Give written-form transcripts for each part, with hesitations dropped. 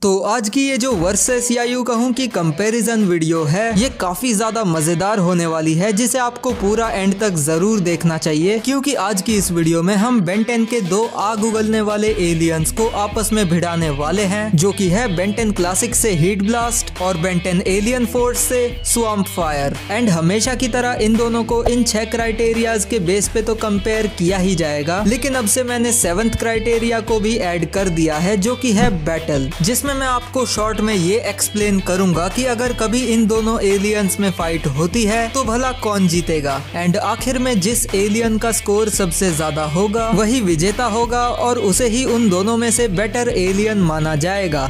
तो आज की ये जो वर्सेस या यूं कहूं कि कंपैरिजन वीडियो है ये काफी ज्यादा मजेदार होने वाली है, जिसे आपको पूरा एंड तक जरूर देखना चाहिए, क्योंकि आज की इस वीडियो में हम बेन 10 के दो आग उगलने वाले एलियंस को आपस में भिड़ाने वाले हैं, जो कि है बेन 10 क्लासिक से हीट ब्लास्ट और बेन 10 एलियन फोर्स से स्वैम्प फायर। एंड हमेशा की तरह इन दोनों को इन 6 क्राइटेरियाज के बेस पे तो कंपेयर किया ही जाएगा, लेकिन अब से मैंने 7th क्राइटेरिया को भी ऐड कर दिया है, जो कि है बैटल, जिसमें मैं आपको शॉर्ट में ये एक्सप्लेन करूंगा कि अगर कभी इन दोनों एलियंस में फाइट होती है तो भला कौन जीतेगा। एंड आखिर में जिस एलियन का स्कोर सबसे ज्यादा होगा वही विजेता होगा और उसे ही उन दोनों में से बेटर एलियन माना जाएगा।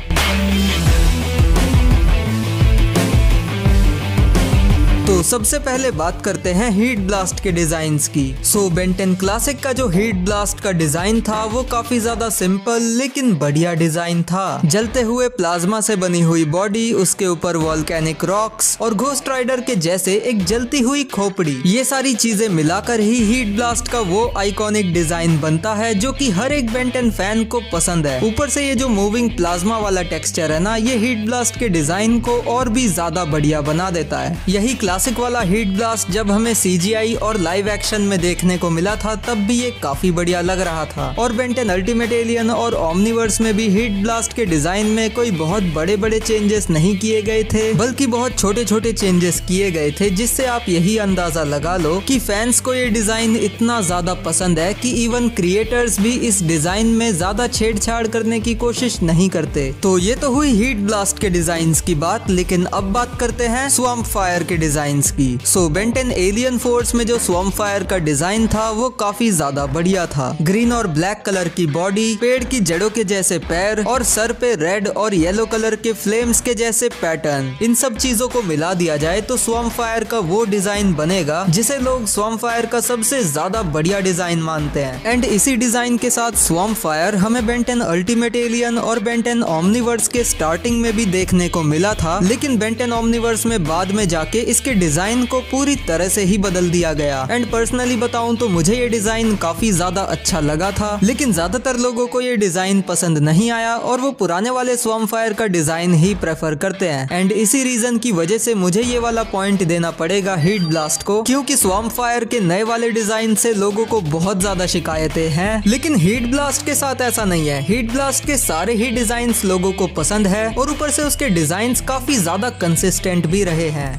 तो सबसे पहले बात करते हैं हीट ब्लास्ट के डिजाइन्स की। सो बेन 10 क्लासिक का जो हीट ब्लास्ट का डिजाइन था वो काफी ज्यादा सिंपल लेकिन बढ़िया डिजाइन था। जलते हुए प्लाज्मा से बनी हुई बॉडी, उसके ऊपर वॉल्केनिक रॉक्स और घोस्ट राइडर के जैसे एक जलती हुई खोपड़ी, ये सारी चीजें मिलाकर ही हीट ब्लास्ट का वो आइकॉनिक डिजाइन बनता है जो कि हर एक बेन 10 फैन को पसंद है। ऊपर से ये जो मूविंग प्लाज्मा वाला टेक्सचर है ना, ये हीट ब्लास्ट के डिजाइन को और भी ज्यादा बढ़िया बना देता है। यही क्लासिक वाला हीट ब्लास्ट जब हमें CGI और लाइव एक्शन में देखने को मिला था तब भी ये काफी बढ़िया लग रहा था। और बेन 10 अल्टीमेट एलियन और ओमनीवर्स में भी हीट ब्लास्ट के डिजाइन में कोई बहुत बड़े बड़े चेंजेस नहीं किए गए थे, बल्कि बहुत छोटे छोटे चेंजेस किए गए थे, जिससे आप यही अंदाजा लगा लो कि फैंस को ये डिजाइन इतना ज्यादा पसंद है कि इवन क्रिएटर्स भी इस डिजाइन में ज्यादा छेड़छाड़ करने की कोशिश नहीं करते। तो ये तो हुई हीट ब्लास्ट के डिजाइन की बात, लेकिन अब बात करते हैं स्वैम्प फायर के डिजाइन की। सो बेन 10 एलियन फोर्स में जो स्वैम्प फायर का डिजाइन था वो काफी ज्यादा बढ़िया था। ग्रीन और ब्लैक कलर की बॉडी, पेड़ की जड़ों के जैसे पैर और सर पे रेड और येलो कलर के फ्लेम्स के जैसे पैटर्न, इन सब चीजों को मिला दिया जाए तो स्वैम्प फायर का वो डिजाइन बनेगा जिसे लोग स्वैम्प फायर का सबसे ज्यादा बढ़िया डिजाइन मानते हैं। एंड इसी डिजाइन के साथ स्वैम्प फायर हमें बेन 10 अल्टीमेट एलियन और बेन 10 ओमनीवर्स के स्टार्टिंग में भी देखने को मिला था, लेकिन बेन 10 ओमनीवर्स में बाद में जाके इसके डिजाइन को पूरी तरह से ही बदल दिया गया। एंड पर्सनली बताऊं तो मुझे ये डिजाइन काफी ज्यादा अच्छा लगा था, लेकिन ज्यादातर लोगों को ये डिजाइन पसंद नहीं आया और वो पुराने वाले स्वैम्प फायर का डिजाइन ही प्रेफर करते हैं। एंड इसी रीजन की वजह से मुझे ये वाला पॉइंट देना पड़ेगा हीट ब्लास्ट को, क्योंकि स्वैम्प फायर के नए वाले डिजाइन से लोगों को बहुत ज्यादा शिकायतें हैं, लेकिन हीट ब्लास्ट के साथ ऐसा नहीं है। हीट ब्लास्ट के सारे ही डिजाइन लोगों को पसंद है और ऊपर से उसके डिजाइन काफी ज्यादा कंसिस्टेंट भी रहे हैं।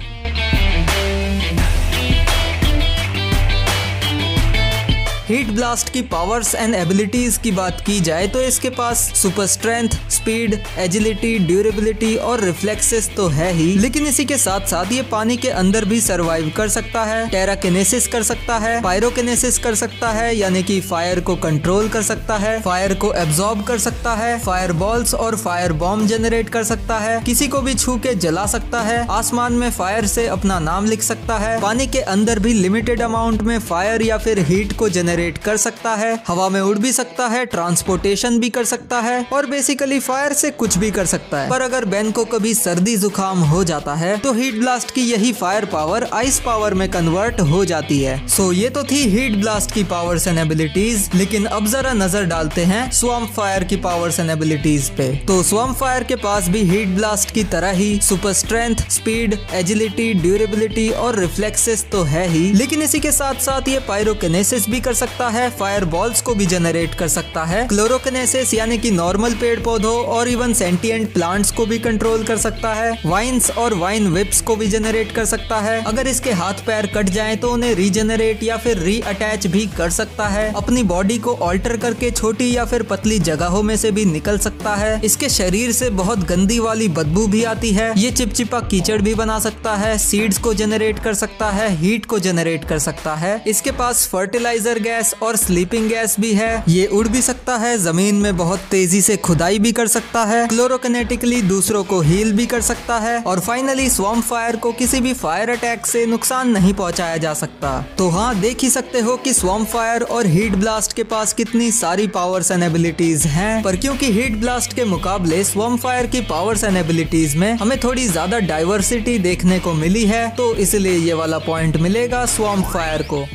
हीट ब्लास्ट की पावर्स एंड एबिलिटीज की बात की जाए तो इसके पास super strength, speed, agility, durability और रिफ्लेक्सेस तो है ही, लेकिन इसी के साथ साथ ये पानी के अंदर भी सरवाइव कर सकता है, टेराकिनेसिस कर सकता है, पायरोकिनेसिस कर सकता है यानी कि फायर को कंट्रोल कर सकता है, फायर को एब्जॉर्ब कर सकता है, फायर बॉल्स और फायर बॉम्ब जनरेट कर सकता है, किसी को भी छू के जला सकता है, आसमान में फायर से अपना नाम लिख सकता है, पानी के अंदर भी लिमिटेड अमाउंट में फायर या फिर हीट को जनरेट कर सकता है, हवा में उड़ भी सकता है, ट्रांसपोर्टेशन भी कर सकता है और बेसिकली फायर से कुछ भी कर सकता है। पर अगर बेन को कभी सर्दी जुकाम हो जाता है तो हीट ब्लास्ट की यही फायर पावर आइस पावर में कन्वर्ट हो जाती है। सो ये तो थी हीट ब्लास्ट की पावर्स एंड एबिलिटीज, लेकिन अब जरा नजर डालते हैं स्वैम्प फायर की पावर्स एंड एबिलिटीज पे। तो स्वैम्प फायर के पास भी हीट ब्लास्ट की तरह ही super strength, speed, agility, durability और रिफ्लेक्सेस तो है ही, लेकिन इसी के साथ साथ ये पायरोकिनेसिस भी कर सकता है, फायर बॉल्स को भी जनरेट कर सकता है, क्लोरोकिनेसिस यानी कि नॉर्मल पेड़ पौधों और इवन सेंटिएंट प्लांट्स को भी कंट्रोल कर सकता है, वाइन्स और वाइन विप्स को भी जनरेट कर सकता है, अगर इसके हाथ पैर कट जाएं तो उन्हें रीजनरेट या फिर रीअटैच भी कर सकता है, अपनी बॉडी को ऑल्टर करके छोटी या फिर पतली जगहों में से भी निकल सकता है, इसके शरीर से बहुत गंदी वाली बदबू भी आती है, ये चिपचिपा कीचड़ भी बना सकता है, सीड्स को जनरेट कर सकता है, हीट को जनरेट कर सकता है, इसके पास फर्टिलाइजर गैस और स्लीपिंग गैस भी है, ये उड़ भी सकता है, जमीन में बहुत तेजी से खुदाई भी कर सकता है, क्लोरोकिनेटिकली दूसरों को हील भी कर सकता है और फाइनली स्वैम्प फायर को किसी भी फायर अटैक से नुकसान नहीं पहुंचाया जा सकता। तो हाँ, देख ही सकते हो कि स्वैम्प फायर और हीट ब्लास्ट के पास कितनी सारी पावर्स एंड एबिलिटीज हैं, पर क्योंकि हीट ब्लास्ट के मुकाबले स्वैम्प फायर की पावर्स एंड एबिलिटीज में हमें थोड़ी ज्यादा डाइवर्सिटी देखने को मिली है, तो इसलिए ये वाला पॉइंट मिलेगा स्वैम्प फायर को।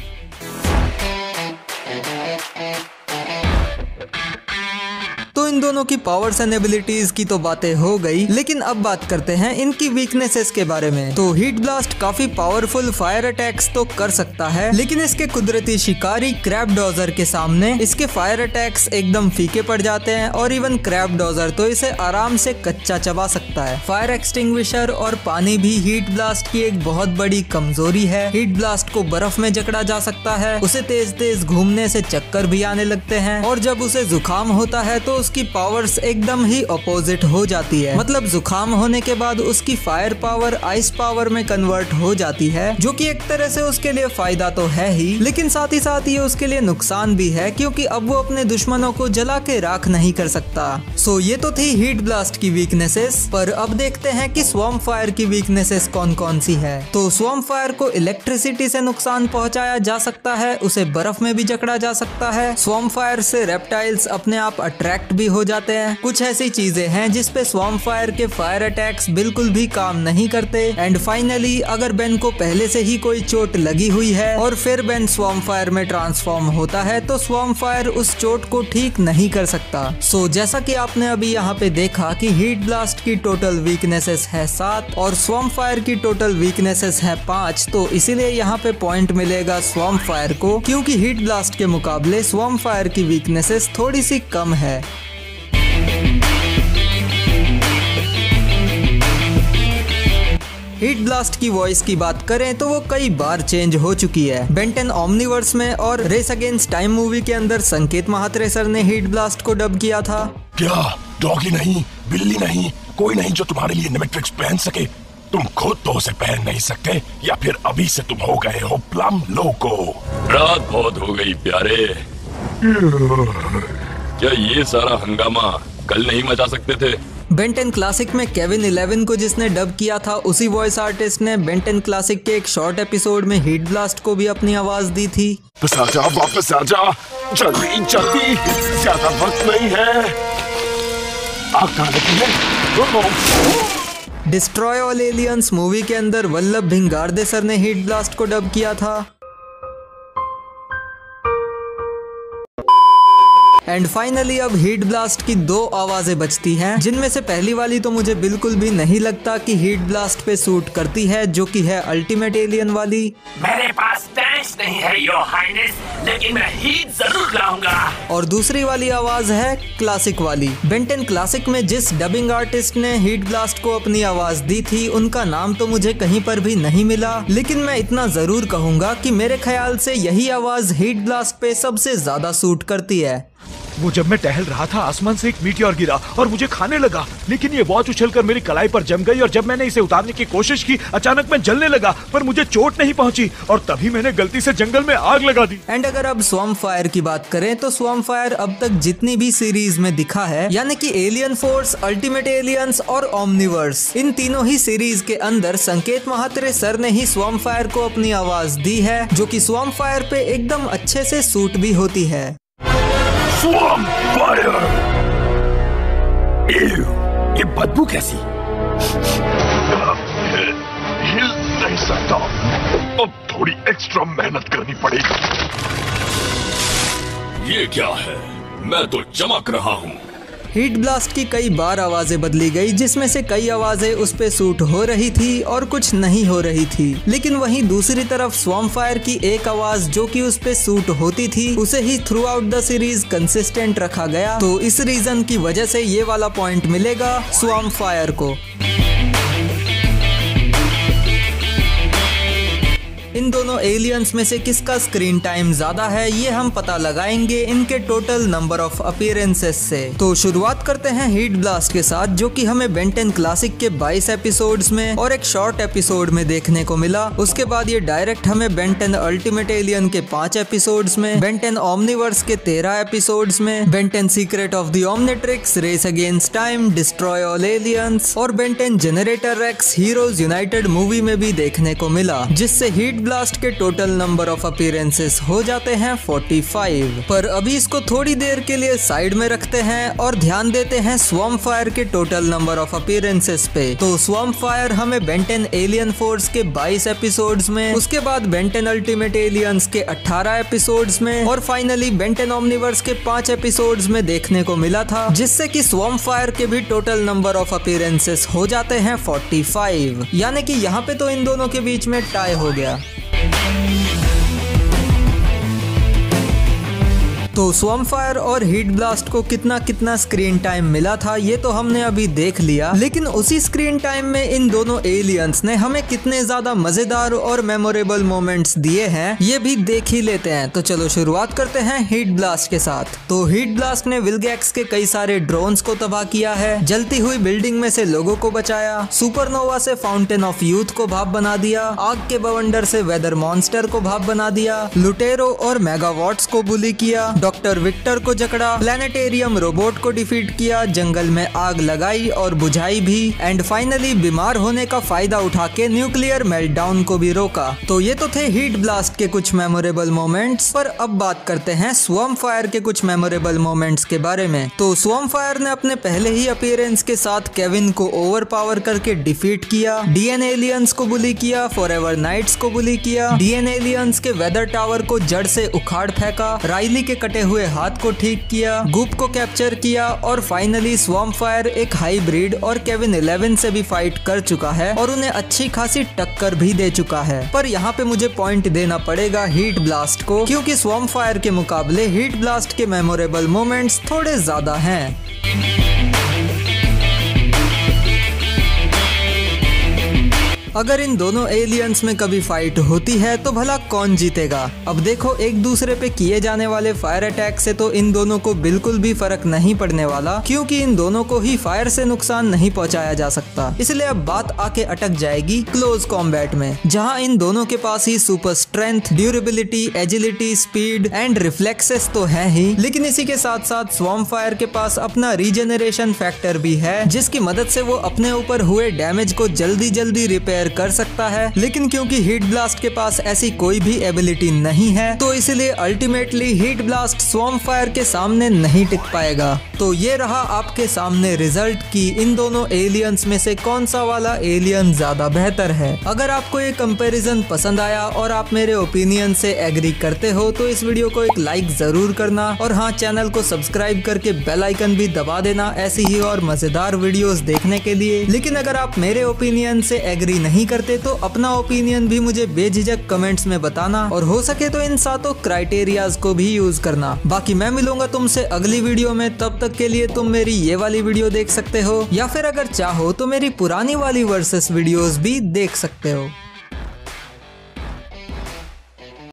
दोनों की पावर्स एंड एबिलिटीज की तो बातें हो गई, लेकिन अब बात करते हैं इनकी वीकनेसेस के बारे में। तो हीट ब्लास्ट काफी पावरफुल फायर अटैक्स तो कर सकता है, लेकिन इसके कुदरती शिकारी क्रैब डॉजर के सामने इसके फायर अटैक्स एकदम फीके पड़ जाते हैं और इवन क्रैब डॉजर तो इसे आराम से कच्चा चबा सकता है। फायर एक्सटिंग्विशर और पानी भी हीट ब्लास्ट की एक बहुत बड़ी कमजोरी है। हीट ब्लास्ट को बर्फ में जकड़ा जा सकता है, उसे तेज तेज घूमने से चक्कर भी आने लगते हैं और जब उसे जुकाम होता है तो उसकी पावर्स एकदम ही अपोजिट हो जाती है। मतलब जुकाम होने के बाद उसकी फायर पावर आइस पावर में कन्वर्ट हो जाती है, जो कि एक तरह से उसके लिए फायदा तो है ही, लेकिन साथ ही साथ ये उसके लिए नुकसान भी है, क्योंकि अब वो अपने दुश्मनों को जला के राख नहीं कर सकता। सो ये तो थी हीट ब्लास्ट की वीकनेसेस, पर अब देखते हैं कि स्वॉर्म फायर की वीकनेसेस कौन कौन सी है। तो स्वॉर्म फायर को इलेक्ट्रिसिटी से नुकसान पहुंचाया जा सकता है, उसे बर्फ में भी जकड़ा जा सकता है। स्वॉर्म फायर से रेप्टाइल्स अपने आप अट्रैक्ट भी हो जाते हैं। कुछ ऐसी चीजें हैं जिसपे स्वॉर्म फायर के फायर अटैक्स बिल्कुल भी काम नहीं करते। एंड फाइनली अगर बेन को पहले से ही कोई चोट लगी हुई है और फिर बेन स्वॉर्म फायर में ट्रांसफॉर्म होता है तो स्वॉर्म फायर उस चोट को ठीक नहीं कर सकता। सो जैसा कि आपने अभी यहाँ पे देखा कि हीट ब्लास्ट की टोटल वीकनेसेस है 7 और स्वॉर्म फायर की टोटल वीकनेसेस है 5, तो इसीलिए यहाँ पे पॉइंट मिलेगा स्वॉर्म फायर को, क्योंकि हीट ब्लास्ट के मुकाबले स्वॉर्म फायर की वीकनेसेस थोड़ी सी कम है। हीट ब्लास्ट की वॉइस की बात करें तो वो कई बार चेंज हो चुकी है। बेन 10 ओमनीवर्स में और रेस अगेंस्ट टाइम मूवी के अंदर संकेत महात्रे सर ने हीट ब्लास्ट को डब किया था। क्या डॉगी नहीं, बिल्ली नहीं, कोई नहीं जो तुम्हारे लिए निमेट्रिक्स पहन सके? तुम खुद तो उसे पहन नहीं सकते, या फिर अभी से तुम हो गए हो प्लम लोको? रात बहुत हो गई प्यारे। क्या ये सारा हंगामा कल नहीं मचा सकते थे? बेन 10 क्लासिक में केविन 11 को जिसने डब किया था, उसी वॉइस आर्टिस्ट ने बेन 10 क्लासिक के एक शॉर्ट एपिसोड में हीट ब्लास्ट को भी अपनी आवाज दी थी। वापस आजा, जल्दी जल्दी, ज्यादा वक्त नहीं है। आग कहाँ लगी है? डिस्ट्रॉय ऑल एलियंस मूवी के अंदर वल्लभ भिंगारदे सर ने हीट ब्लास्ट को डब किया था। एंड फाइनली अब हीट ब्लास्ट की 2 आवाजें बचती हैं, जिनमें से पहली वाली तो मुझे बिल्कुल भी नहीं लगता कि हीट ब्लास्ट पे सूट करती है, जो कि है अल्टीमेट एलियन वाली। मेरे पास टैंक्स नहीं है योर हाइनेस, लेकिन मैं हीट जरूर लाऊंगा। और दूसरी वाली आवाज है क्लासिक वाली। बेन 10 क्लासिक में जिस डबिंग आर्टिस्ट ने हीट ब्लास्ट को अपनी आवाज दी थी, उनका नाम तो मुझे कहीं पर भी नहीं मिला, लेकिन मैं इतना जरूर कहूंगा कि मेरे ख्याल से यही आवाज हीट ब्लास्ट पे सबसे ज्यादा सूट करती है। वो जब मैं टहल रहा था, आसमान से एक मीटियोर गिरा और मुझे खाने लगा, लेकिन ये वॉच उछलकर मेरी कलाई पर जम गई और जब मैंने इसे उतारने की कोशिश की, अचानक मैं जलने लगा, पर मुझे चोट नहीं पहुंची और तभी मैंने गलती से जंगल में आग लगा दी। एंड अगर अब स्वॉर्म फायर की बात करें तो स्वॉर्म फायर अब तक जितनी भी सीरीज में दिखा है, यानी कि एलियन फोर्स, अल्टीमेट एलियंस और ओमनीवर्स, इन तीनों ही सीरीज के अंदर संकेत महात्रे सर ने ही स्वॉर्म फायर को अपनी आवाज दी है, जो कि स्वॉर्म फायर पे एकदम अच्छे से सूट भी होती है। Swarm fire! ये बदबू कैसी? हिल नहीं सकता, अब थोड़ी एक्स्ट्रा मेहनत करनी पड़ेगी। ये क्या है? मैं तो चमक रहा हूँ। हीट ब्लास्ट की कई बार आवाजें बदली गई, जिसमें से कई आवाजें उस पे सूट हो रही थी और कुछ नहीं हो रही थी, लेकिन वहीं दूसरी तरफ स्वॉर्म फायर की एक आवाज जो कि उस पे सूट होती थी, उसे ही throughout the series consistent रखा गया। तो इस रीजन की वजह से ये वाला पॉइंट मिलेगा स्वॉर्म फायर को। इन दोनों एलियंस में से किसका स्क्रीन टाइम ज्यादा है, ये हम पता लगाएंगे इनके टोटल नंबर ऑफ अपीयरेंसेस से। तो शुरुआत करते हैं हीट ब्लास्ट के साथ, जो कि हमें बेन 10 क्लासिक के 22 एपिसोड्स में और एक शॉर्ट एपिसोड में देखने को मिला। उसके बाद ये डायरेक्ट हमें बेन 10 अल्टीमेट एलियन के 5 एपिसोड्स में, बेन 10 ओमनीवर्स के 13 एपिसोड्स में, Ben 10 secret of the Omnitrix, race against time, destroy all aliens और Ben 10 generator Rex heroes united movie में भी देखने को मिला, जिससे हीट ब्लास्ट के टोटल नंबर ऑफ अपीयरेंसेस हो जाते हैं 45। पर अभी इसको थोड़ी देर के लिए साइड में रखते हैं और ध्यान देते हैं स्वॉर्म फायर के टोटल नंबर ऑफ अपीयरेंसेस पे। तो स्वॉर्म फायर हमें बेन 10 एलियन फोर्स के 22 एपिसोड्स में, उसके बाद बेन 10 अल्टीमेट एलियंस के 18 एपिसोड्स में और फाइनली बेन 10 ओमनीवर्स के 5 एपिसोड्स में देखने को मिला था, जिससे कि स्वॉर्म फायर के भी टोटल नंबर ऑफ अपीयरेंसेस हो जाते हैं 45। यानी कि यहाँ पे तो इन दोनों के बीच में टाई हो गया। तो स्वॉर्म फायर और हीट ब्लास्ट को कितना कितना स्क्रीन टाइम मिला था ये तो हमने अभी देख लिया, लेकिन उसी स्क्रीन टाइम में इन दोनों एलियंस ने हमें कितने ज्यादा मजेदार और मेमोरेबल मोमेंट्स दिए हैं ये भी देख ही लेते हैं। तो चलो शुरुआत करते हैं हीट ब्लास्ट के साथ। तो हीट ब्लास्ट ने विलगैक्स के कई सारे ड्रोन्स को तबाह किया है, जलती हुई बिल्डिंग में से लोगों को बचाया, सुपरनोवा से फाउंटेन ऑफ यूथ को भाप बना दिया, आग के बवंडर से वेदर मॉन्स्टर को भाप बना दिया, लुटेरो और मेगावॉट्स को बुली किया, डॉक्टर विक्टर को जकड़ा, प्लेनेटेरियम रोबोट को डिफीट किया, जंगल में आग लगाई और बुझाई भी, एंड फाइनली बीमार होने का फायदा उठा के न्यूक्लियर मेल्टडाउन को भी रोका। तो ये तो थे हीट ब्लास्ट के कुछ मेमोरेबल मोमेंट्स, पर अब बात करते हैं स्वॉर्म फायर के कुछ मेमोरेबल मोमेंट्स के बारे में। तो स्वॉर्म फायर ने अपने पहले ही अपीयरेंस के साथ केविन को ओवर पावर करके डिफीट किया, डीएन एलियंस को बुली किया, फॉरएवर नाइट्स को बुली किया, डीएन एलियंस के वेदर टावर को जड़ से उखाड़ फेंका, राइली के कटे हुए हाथ को ठीक किया, गुप को कैप्चर किया और फाइनली स्वॉर्म फायर एक हाइब्रिड और केविन 11 से भी फाइट कर चुका है और उन्हें अच्छी खासी टक्कर भी दे चुका है। पर यहाँ पे मुझे पॉइंट देना पड़ेगा हीट ब्लास्ट को, क्योंकि स्वॉर्म फायर के मुकाबले हीट ब्लास्ट के मेमोरेबल मोमेंट्स थोड़े ज्यादा हैं। अगर इन दोनों एलियंस में कभी फाइट होती है तो भला कौन जीतेगा? अब देखो, एक दूसरे पे किए जाने वाले फायर अटैक से तो इन दोनों को बिल्कुल भी फर्क नहीं पड़ने वाला, क्योंकि इन दोनों को ही फायर से नुकसान नहीं पहुंचाया जा सकता। इसलिए अब बात आके अटक जाएगी क्लोज कॉम्बैट में, जहां इन दोनों के पास ही super strength, durability, agility, speed and reflexes तो है ही, लेकिन इसी के साथ साथ स्वॉर्म फायर के पास अपना रीजेनरेशन फैक्टर भी है, जिसकी मदद से वो अपने ऊपर हुए डैमेज को जल्दी जल्दी रिपेयर कर सकता है। लेकिन क्योंकि हीट ब्लास्ट के पास ऐसी कोई भी एबिलिटी नहीं है, तो इसलिए ultimately heat blast swarm fire के सामने नहीं टिक पाएगा। तो ये रहा आपके सामने रिजल्ट कि इन दोनों एलियंस में से कौन सा वाला एलियन ज्यादा बेहतर है। अगर आपको ये कंपैरिजन पसंद आया और आप मेरे ओपिनियन से एग्री करते हो तो इस वीडियो को एक लाइक जरूर करना, और हाँ, चैनल को सब्सक्राइब करके बेल आइकन भी दबा देना ऐसी ही और मजेदार वीडियोस देखने के लिए। लेकिन अगर आप मेरे ओपिनियन से एग्री नहीं करते तो अपना ओपिनियन भी मुझे बेझिझक कमेंट्स में बताना, और हो सके तो इन 7 क्राइटेरियाज को भी यूज करना। बाकी मैं मिलूंगा तुमसे अगली वीडियो में, तब तक के लिए तुम मेरी ये वाली वीडियो देख सकते हो, या फिर अगर चाहो तो मेरी पुरानी वाली वर्सेस वीडियोस भी देख सकते हो।